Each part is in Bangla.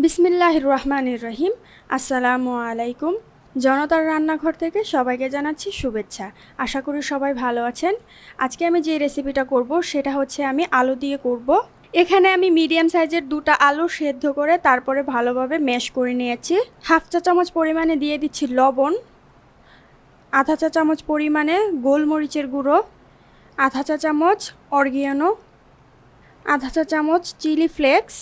বিসমিল্লাহির রহমানির রহিম। আসসালামু আলাইকুম। জনতার রান্নাঘর থেকে সবাইকে জানাচ্ছি শুভেচ্ছা। আশা করি সবাই ভালো আছেন। আজকে আমি যে রেসিপিটা করব সেটা হচ্ছে আমি আলু দিয়ে করব। এখানে আমি মিডিয়াম সাইজের 2টা আলু সেদ্ধ করে তারপরে ভালোভাবে ম্যাশ করে নিয়েছি। হাফ চা চামচ পরিমাণে দিয়ে দিচ্ছি লবণ, আধা চা চামচ পরিমাণে গোলমরিচের গুঁড়ো, আধা চা চামচ অরিগানো, আধা চা চামচ চিলি ফ্লেক্স,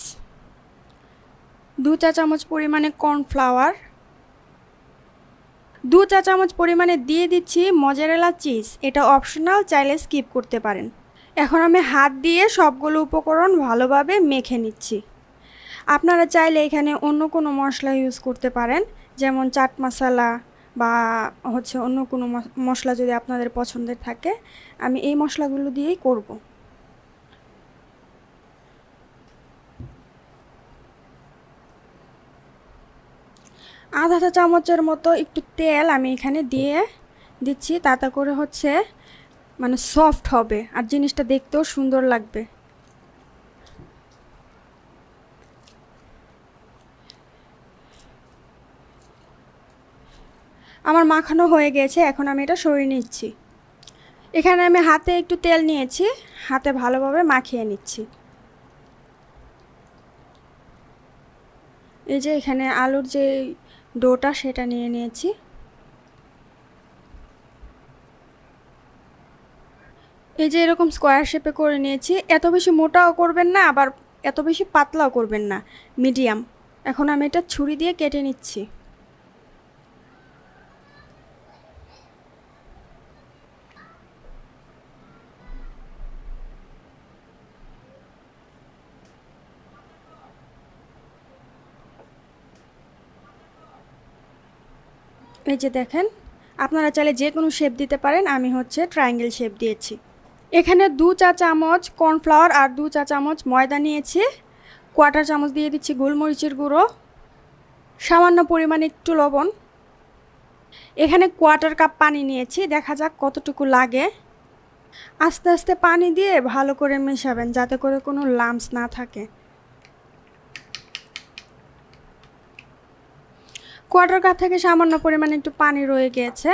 2 চা চামচ পরিমাণে কর্নফ্লাওয়ার, 2 চা চামচ পরিমাণে দিয়ে দিচ্ছি মজারেলা চিজ। এটা অপশনাল, চাইলে স্কিপ করতে পারেন। এখন আমি হাত দিয়ে সবগুলো উপকরণ ভালোভাবে মেখে নিচ্ছি। আপনারা চাইলে এখানে অন্য কোনো মশলা ইউজ করতে পারেন, যেমন চাট মশলা বা অন্য কোনো মশলা যদি আপনাদের পছন্দের থাকে। আমি এই মশলাগুলো দিয়েই করব। আধা চা চামচের মতো একটু তেল আমি এখানে দিয়ে দিচ্ছি, তাতে করে সফট হবে আর জিনিসটা দেখতেও সুন্দর লাগবে। আমার মাখানো হয়ে গেছে, এখন আমি এটা সরিয়ে নিচ্ছি। এখানে আমি হাতে একটু তেল নিয়েছি, হাতে ভালোভাবে মাখিয়ে নিচ্ছি। এই যে এখানে আলুর যে ডোটা সেটা নিয়ে নিয়েছি। এই যে এরকম স্কোয়ার শেপে করে নিয়েছি। এত বেশি মোটাও করবেন না, আবার এত বেশি পাতলাও করবেন না, মিডিয়াম। এখন আমি এটা ছুরি দিয়ে কেটে নিচ্ছি। এই যে দেখেন, আপনারা চাইলে যে কোনো শেপ দিতে পারেন, আমি ট্রায়াঙ্গেল শেপ দিয়েছি। এখানে 2 চা চামচ কর্নফ্লাওয়ার আর 2 চা চামচ ময়দা নিয়েছি। 1/4 চামচ দিয়ে দিচ্ছি গোলমরিচের গুঁড়ো, সামান্য পরিমাণে একটু লবণ। এখানে 1/4 কাপ পানি নিয়েছি, দেখা যাক কতটুকু লাগে। আস্তে আস্তে পানি দিয়ে ভালো করে মেশাবেন, যাতে করে কোনো লাম্পস না থাকে। 1/4 কাপ থেকে সামান্য পরিমাণে একটু পানি রয়ে গিয়েছে।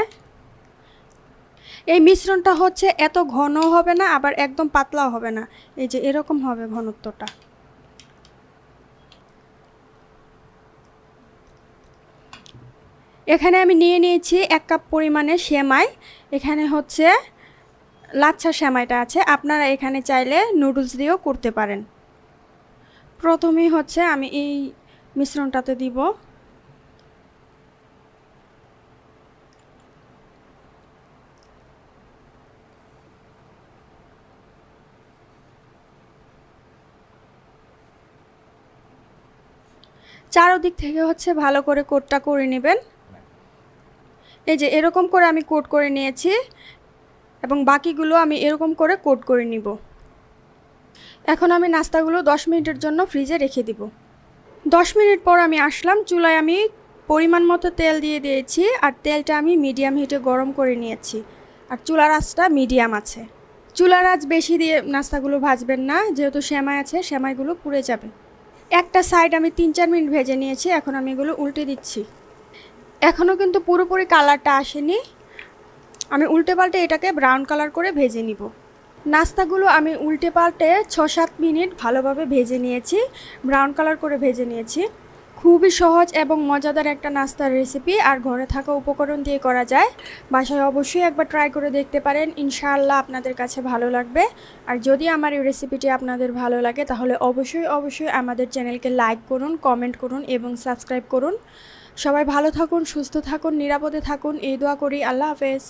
এই মিশ্রণটা এত ঘন হবে না, আবার একদম পাতলাও হবে না। এই যে এরকম হবে ঘনত্বটা। এখানে আমি নিয়ে নিয়েছি 1 কাপ পরিমাণে সেমাই। এখানে লাচ্ছা সেমাইটা আছে, আপনারা এখানে চাইলে নুডলস দিয়েও করতে পারেন। প্রথমেই আমি এই মিশ্রণটাতে দিব। চারদিক থেকে ভালো করে কোটটা করে নেবেন। এই যে এরকম করে আমি কোট করে নিয়েছি, এবং বাকিগুলো আমি এরকম করে কোট করে নিব। এখন আমি নাস্তাগুলো 10 মিনিটের জন্য ফ্রিজে রেখে দিব। 10 মিনিট পর আমি আসলাম। চুলায় আমি পরিমাণ মতো তেল দিয়ে দিয়েছি, আর তেলটা আমি মিডিয়াম হিটে গরম করে নিয়েছি। আর চুলার আঁচটা মিডিয়াম আছে। চুলার আঁচ বেশি দিয়ে নাস্তাগুলো ভাজবেন না, যেহেতু সেমাই আছে, সেমাইগুলো পুড়ে যাবে। একটা সাইড আমি 3-4 মিনিট ভেজে নিয়েছি, এখন আমি এগুলো উল্টে দিচ্ছি। এখনও কিন্তু পুরোপুরি কালারটা আসেনি, আমি উল্টে পাল্টে এটাকে ব্রাউন কালার করে ভেজে নিব। নাস্তাগুলো আমি উল্টে পাল্টে 6-7 মিনিট ভালোভাবে ভেজে নিয়েছি, ব্রাউন কালার করে ভেজে নিয়েছি। খুবই সহজ এবং মজাদার একটা নাস্তার রেসিপি, আর ঘরে থাকা উপকরণ দিয়ে করা যায়। বাসায় অবশ্যই একবার ট্রাই করে দেখতে পারেন, ইনশাআল্লাহ আপনাদের কাছে ভালো লাগবে। আর যদি আমার এই রেসিপিটি আপনাদের ভালো লাগে, তাহলে অবশ্যই আমাদের চ্যানেলকে লাইক করুন, কমেন্ট করুন এবং সাবস্ক্রাইব করুন। সবাই ভালো থাকুন, সুস্থ থাকুন, নিরাপদে থাকুন, এই দোয়া করি। আল্লাহ হাফেজ।